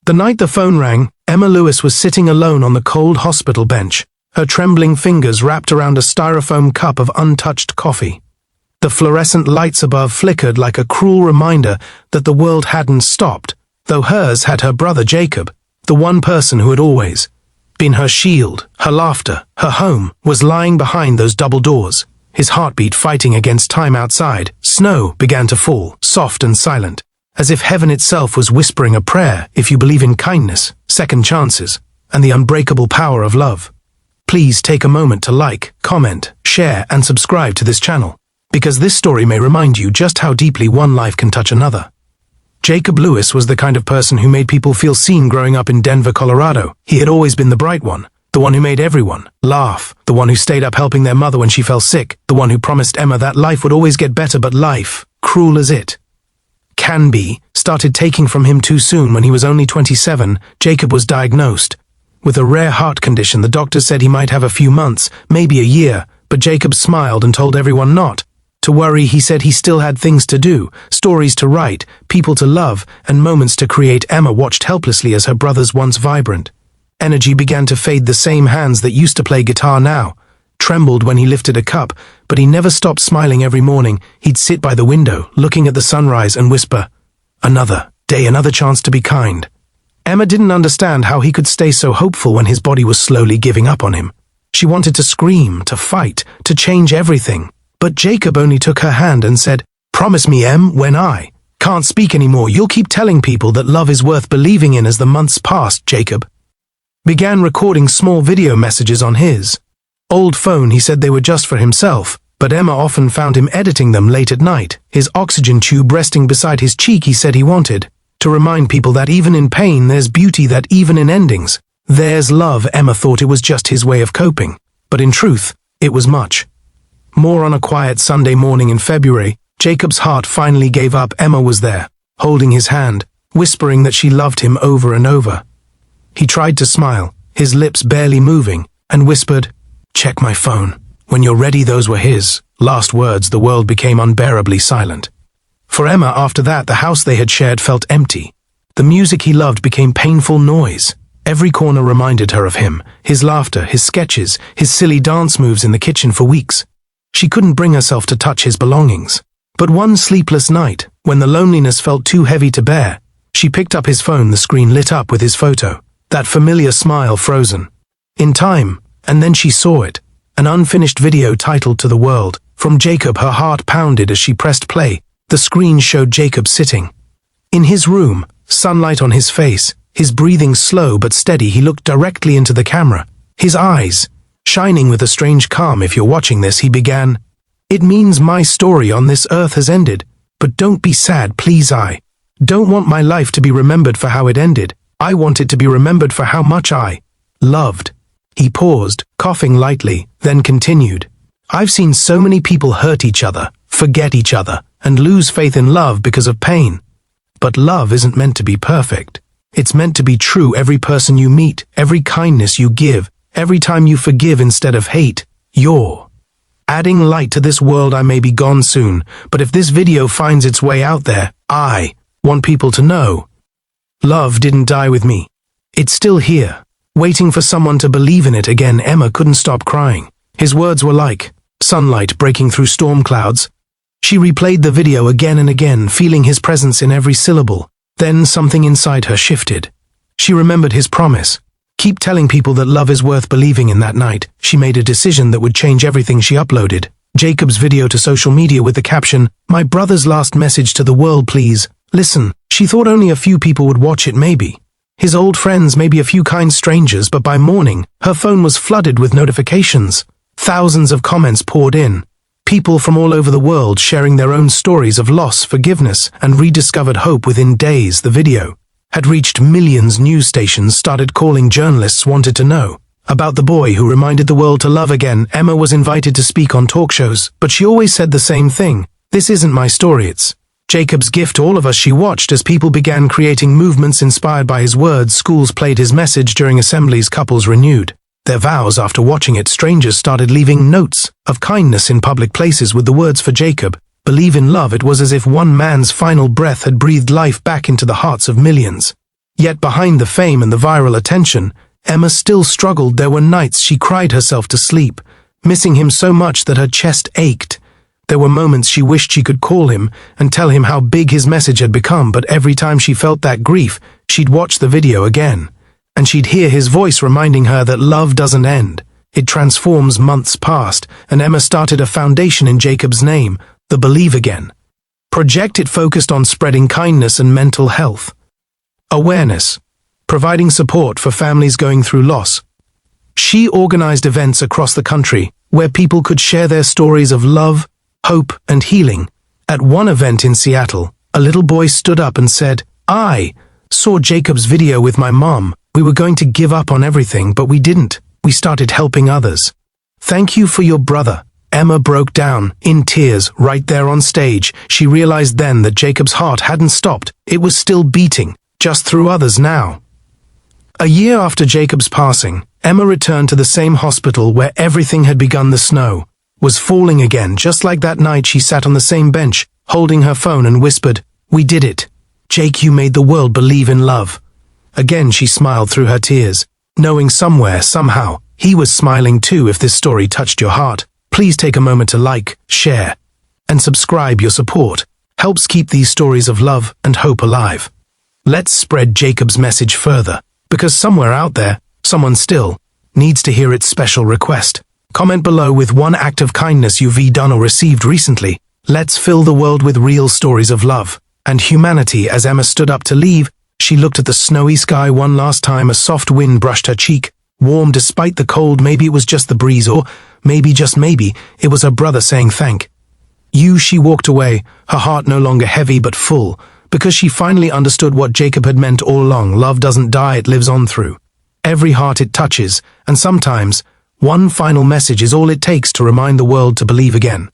The night the phone rang, Emma Lewis was sitting alone on the cold hospital bench, her trembling fingers wrapped around a styrofoam cup of untouched coffee. The fluorescent lights above flickered like a cruel reminder that the world hadn't stopped, though hers had her brother Jacob, the one person who had always been her shield, her laughter, her home, was lying behind those double doors, his heartbeat fighting against time outside. Snow began to fall, soft and silent, as if heaven itself was whispering a prayer if you believe in kindness, second chances, and the unbreakable power of love. Please take a moment to like, comment, share, and subscribe to this channel, because this story may remind you just how deeply one life can touch another. Jacob Lewis was the kind of person who made people feel seen growing up in Denver, Colorado. He had always been the bright one, the one who made everyone laugh, the one who stayed up helping their mother when she fell sick, the one who promised Emma that life would always get better, but life, cruel as it can be, started taking from him too soon. When he was only 27, Jacob was diagnosed with a rare heart condition. The doctor said he might have a few months, maybe a year, but Jacob smiled and told everyone not to worry. He said he still had things to do, stories to write, people to love, and moments to create. Emma watched helplessly as her brother's once vibrant energy began to fade. The same hands that used to play guitar now trembled when he lifted a cup, but he never stopped smiling. Every morning, he'd sit by the window, looking at the sunrise and whisper, "Another day, another chance to be kind." Emma didn't understand how he could stay so hopeful when his body was slowly giving up on him. She wanted to scream, to fight, to change everything. But Jacob only took her hand and said, "Promise me, Em, when I can't speak anymore, you'll keep telling people that love is worth believing in." As the months passed, Jacob began recording small video messages on his old phone. He said they were just for himself, but Emma often found him editing them late at night, his oxygen tube resting beside his cheek. He said he wanted to remind people that even in pain there's beauty, that even in endings there's love. Emma thought it was just his way of coping, but in truth, it was much more. On a quiet Sunday morning in February, Jacob's heart finally gave up. Emma was there, holding his hand, whispering that she loved him over and over. He tried to smile, his lips barely moving, and whispered, "Check my phone when you're ready." Those were his last words. The world became unbearably silent. For Emma, after that, the house they had shared felt empty. The music he loved became painful noise. Every corner reminded her of him, his laughter, his sketches, his silly dance moves in the kitchen. For weeks, she couldn't bring herself to touch his belongings. But one sleepless night, when the loneliness felt too heavy to bear, she picked up his phone. The screen lit up with his photo, that familiar smile frozen in time, and then she saw it, an unfinished video titled "To the World" from Jacob. Her heart pounded as she pressed play. The screen showed Jacob sitting in his room, sunlight on his face, his breathing slow but steady. He looked directly into the camera, his eyes shining with a strange calm. "If you're watching this," he began, "it means my story on this earth has ended. But don't be sad, please. I don't want my life to be remembered for how it ended. I want it to be remembered for how much I loved." He paused, coughing lightly, then continued, "I've seen so many people hurt each other, forget each other, and lose faith in love because of pain. But love isn't meant to be perfect. It's meant to be true. Every person you meet, every kindness you give, every time you forgive instead of hate, you're adding light to this world. I may be gone soon, but if this video finds its way out there, I want people to know love didn't die with me. It's still here, waiting for someone to believe in it again." Emma couldn't stop crying. His words were like sunlight breaking through storm clouds. She replayed the video again and again, feeling his presence in every syllable. Then something inside her shifted. She remembered his promise. Keep telling people that love is worth believing in. That night, she made a decision that would change everything. She uploaded Jacob's video to social media with the caption, "My brother's last message to the world, please listen." She thought only a few people would watch it, maybe his old friends, maybe a few kind strangers, but by morning, her phone was flooded with notifications. Thousands of comments poured in, people from all over the world sharing their own stories of loss, forgiveness, and rediscovered hope. Within days, the video had reached millions. News stations started calling, journalists wanted to know about the boy who reminded the world to love again. Emma was invited to speak on talk shows, but she always said the same thing: "This isn't my story, it's Jacob's gift to all of us." She watched as people began creating movements inspired by his words. Schools played his message during assemblies. Couples renewed their vows after watching it. Strangers started leaving notes of kindness in public places with the words for Jacob, "Believe in love." It was as if one man's final breath had breathed life back into the hearts of millions. Yet behind the fame and the viral attention, Emma still struggled. There were nights she cried herself to sleep, missing him so much that her chest ached. There were moments she wished she could call him and tell him how big his message had become, but every time she felt that grief, she'd watch the video again, and she'd hear his voice reminding her that love doesn't end. It transforms. Months passed, and Emma started a foundation in Jacob's name, the Believe Again project. It focused on spreading kindness and mental health awareness, providing support for families going through loss. She organized events across the country where people could share their stories of love, hope, and healing. At one event in Seattle, a little boy stood up and said, "I saw Jacob's video with my mom. We were going to give up on everything, but we didn't. We started helping others. Thank you for your brother." Emma broke down, in tears, right there on stage. She realized then that Jacob's heart hadn't stopped. It was still beating, just through others now. A year after Jacob's passing, Emma returned to the same hospital where everything had begun. The snow was falling again. Just like that night, she sat on the same bench, holding her phone, and whispered, "We did it. Jake, you made the world believe in love." Again she smiled through her tears, knowing somewhere, somehow, he was smiling too. If this story touched your heart, please take a moment to like, share, and subscribe. Your support helps keep these stories of love and hope alive. Let's spread Jacob's message further, because somewhere out there, someone still needs to hear its special request. Comment below with one act of kindness you've done or received recently. Let's fill the world with real stories of love and humanity. As Emma stood up to leave, she looked at the snowy sky one last time. A soft wind brushed her cheek, warm despite the cold. Maybe it was just the breeze, or maybe, just maybe, it was her brother saying thank you. She walked away, her heart no longer heavy but full, because she finally understood what Jacob had meant all along. Love doesn't die, it lives on through every heart it touches, and sometimes one final message is all it takes to remind the world to believe again.